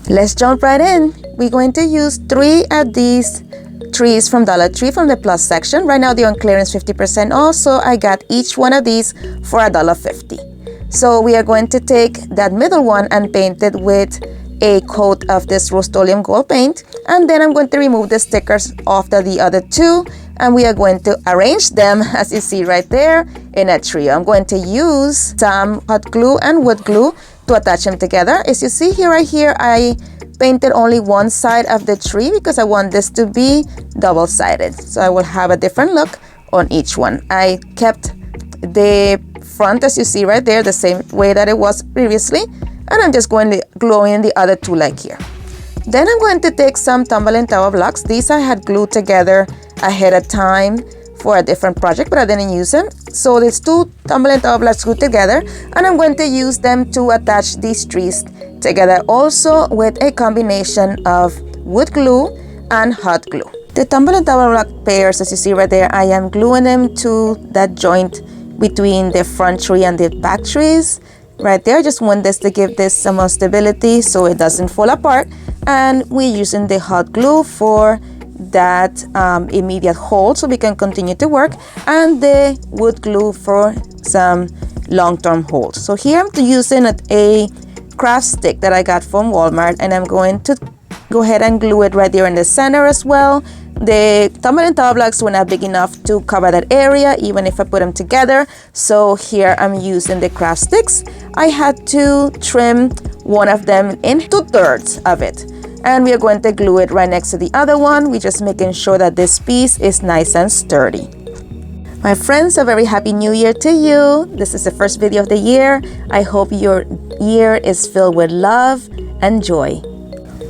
Let's jump right in. We're going to use 3 of these trees from Dollar Tree from the plus section. Right now they're on clearance 50% off, so I got each one of these for $1.50. So we are going to take that middle one and paint it with a coat of this Rust-Oleum gold paint, and then I'm going to remove the stickers off the other 2, and we are going to arrange them as you see right there in a trio. I'm going to use some hot glue and wood glue to attach them together. As you see here, right here, I painted only one side of the tree because I want this to be double-sided, so I will have a different look on each one. I kept the front, as you see right there, the same way that it was previously, and I'm just going to glue in the other 2 like here. Then I'm going to take some tumbling tower blocks. These I had glued together ahead of time for a different project, but I didn't use them. So there's 2 tumbling tower blocks glued together, and I'm going to use them to attach these trees together, also with a combination of wood glue and hot glue. The tumbling tower block pairs, as you see right there, I am gluing them to that joint between the front tree and the back trees. Right there, I just want this to give this some more stability so it doesn't fall apart. And we're using the hot glue for that immediate hold so we can continue to work, and the wood glue for some long-term hold. So here I'm using a craft stick that I got from Walmart, and I'm going to go ahead and glue it right there in the center as well. The tumbling tower blocks were not big enough to cover that area even if I put them together, so here I'm using the craft sticks. I had to trim one of them in 2/3 of it, and we are going to glue it right next to the other one. We're just making sure that this piece is nice and sturdy. My friends, a very happy new year to you. This is the first video of the year. I hope your year is filled with love and joy.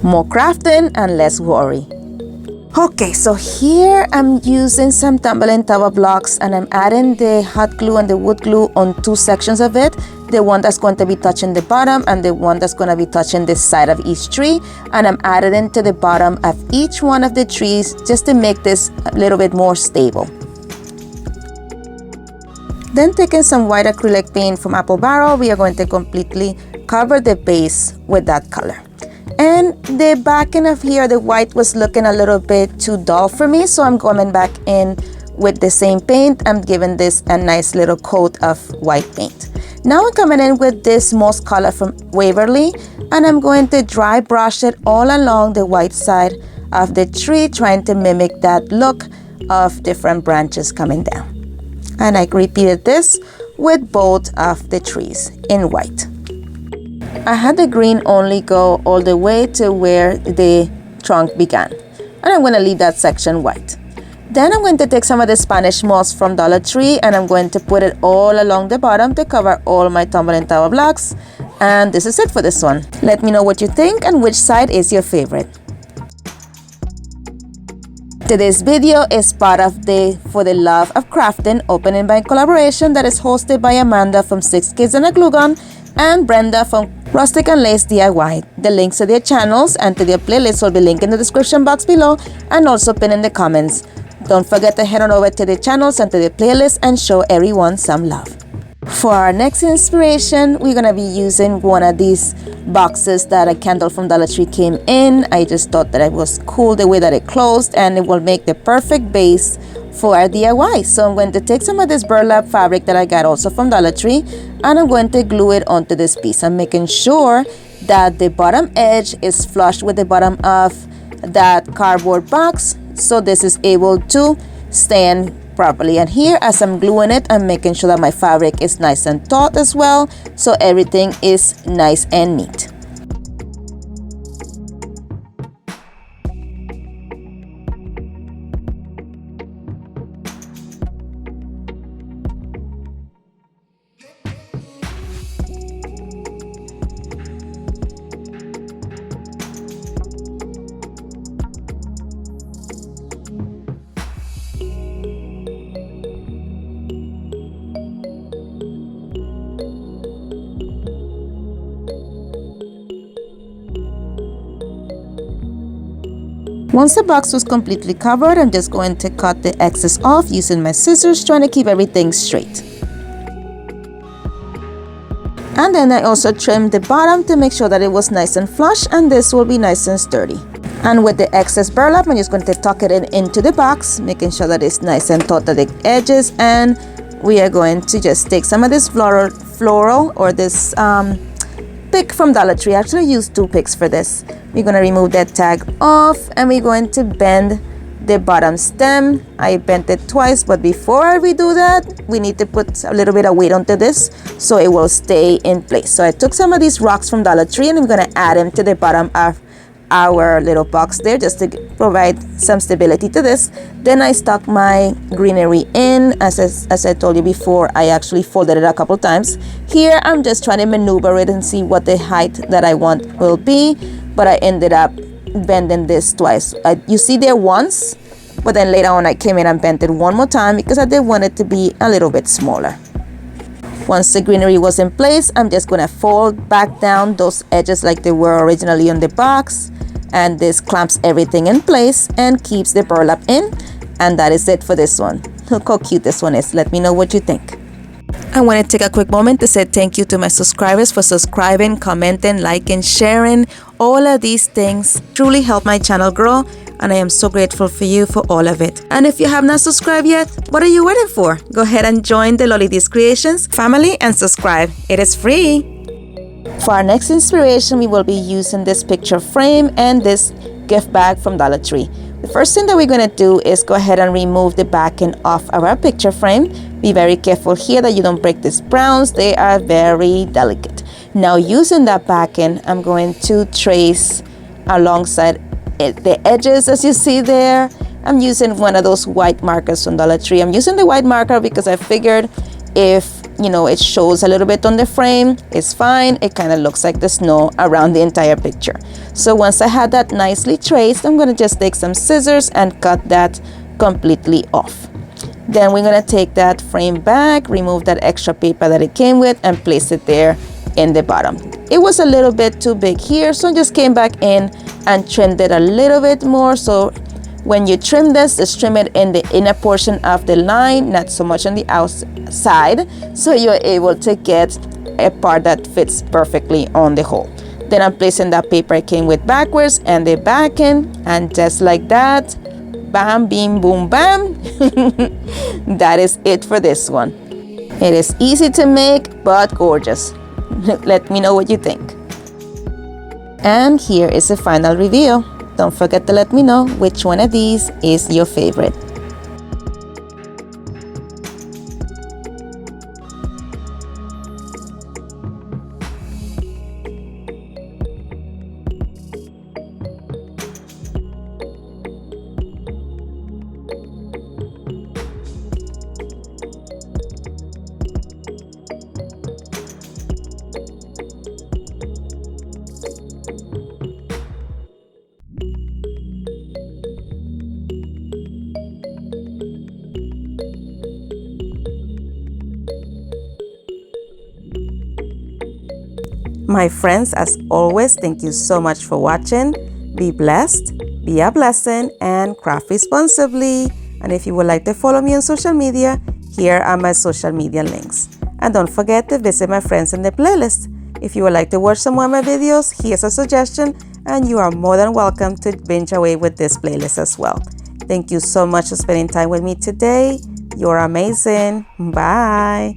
More crafting and less worry. Okay, so here I'm using some tumbling tower blocks, and I'm adding the hot glue and the wood glue on 2 sections of it. The one that's going to be touching the bottom and the one that's going to be touching the side of each tree. And I'm adding it to the bottom of each one of the trees just to make this a little bit more stable. Then taking some white acrylic paint from Apple Barrel, we are going to completely cover the base with that color. And the back end of here, the white was looking a little bit too dull for me, so I'm coming back in with the same paint. I'm giving this a nice little coat of white paint. Now I'm coming in with this moss color from Waverly, and I'm going to dry brush it all along the white side of the tree, trying to mimic that look of different branches coming down. And I repeated this with both of the trees in white. I had the green only go all the way to where the trunk began, and I'm going to leave that section white. Then I'm going to take some of the Spanish moss from Dollar Tree, and I'm going to put it all along the bottom to cover all my tumbling tower blocks. And this is it for this one. Let me know what you think and which side is your favorite. Today's video is part of the For the Love of Crafting opening by collaboration that is hosted by Amanda from 6 Kids and a Glue Gun and Brenda from Rustic and Lace DIY. The links to their channels and to their playlists will be linked in the description box below and also pinned in the comments. Don't forget to head on over to their channels and to their playlists and show everyone some love. For our next inspiration, we're going to be using one of these boxes that a candle from Dollar Tree came in. I just thought that it was cool the way that it closed, and it will make the perfect base for our DIY. So I'm going to take some of this burlap fabric that I got also from Dollar Tree, and I'm going to glue it onto this piece. I'm making sure that the bottom edge is flush with the bottom of that cardboard box, so this is able to stand properly. And here, as I'm gluing it, I'm making sure that my fabric is nice and taut as well, so everything is nice and neat. Once the box was completely covered, I'm just going to cut the excess off using my scissors, trying to keep everything straight. And then I also trimmed the bottom to make sure that it was nice and flush, and this will be nice and sturdy. And with the excess burlap, I'm just going to tuck it into the box, making sure that it's nice and taut at the edges. And we are going to just take some of this floral or this pick from Dollar Tree. I actually used 2 picks for this. We're going to remove that tag off, and we're going to bend the bottom stem. I bent it twice, but before we do that, we need to put a little bit of weight onto this so it will stay in place. So I took some of these rocks from Dollar Tree, and I'm going to add them to the bottom of our little box there, just to provide some stability to this. Then I stuck my greenery in. As I told you before, I actually folded it a couple times. Here I'm just trying to maneuver it and see what the height that I want will be, but I ended up bending this twice. You see there once, but then later on I came in and bent it one more time because I did want it to be a little bit smaller. Once the greenery was in place, I'm just going to fold back down those edges like they were originally on the box, and this clamps everything in place and keeps the burlap in. And that is it for this one. Look how cute this one is. Let me know what you think. I want to take a quick moment to say thank you to my subscribers for subscribing, commenting, liking, sharing. All of these things truly help my channel grow, and I am so grateful for you for all of it. And if you have not subscribed yet, what are you waiting for? Go ahead and join the Lolly's Creations family and subscribe. It is free. For our next inspiration, we will be using this picture frame and this gift bag from Dollar Tree. The first thing that we're going to do is go ahead and remove the backing off our picture frame. Be very careful here that you don't break these browns. They are very delicate. Now, using that backing, I'm going to trace alongside the edges, as you see there. I'm using one of those white markers from Dollar Tree. I'm using the white marker because I figured if it shows a little bit on the frame, it's fine. It kind of looks like the snow around the entire picture. So once I had that nicely traced, I'm going to just take some scissors and cut that completely off. Then we're going to take that frame back, remove that extra paper that it came with, and place it there in the bottom. It was a little bit too big here, so I just came back in and trimmed it a little bit more. So when you trim this, just trim it in the inner portion of the line, not so much on the outside, so you're able to get a part that fits perfectly on the hole. Then I'm placing that paper it came with backwards and the backing, and just like that, bam, beam, boom, bam. That is it for this one. It is easy to make, but gorgeous. Let me know what you think. And here is the final reveal. Don't forget to let me know which one of these is your favorite. My friends, as always, thank you so much for watching. Be blessed, be a blessing, and craft responsibly. And if you would like to follow me on social media, here are my social media links. And don't forget to visit my friends in the playlist. If you would like to watch some more of my videos, here's a suggestion, and you are more than welcome to binge away with this playlist as well. Thank you so much for spending time with me today. You're amazing. Bye.